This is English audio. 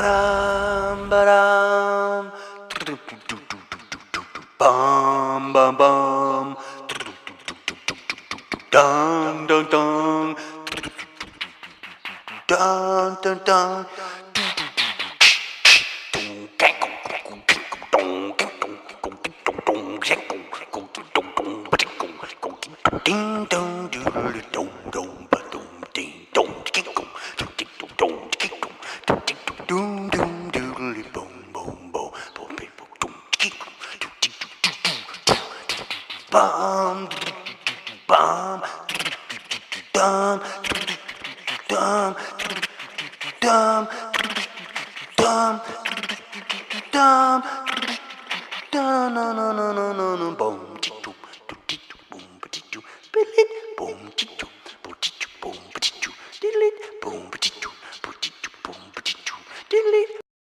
Ba-dum, ba-dum. Bum, bum, bum. Dun, dun, dun. Dun, dun, dun. Ding dong doodle dong dong ba dong ding dong ding dong ding dong dong ding dong ding dong dong dong doodle boom boom boom boom boom ding dong bum bum dum dum dum dum dum dum no no no no no no boom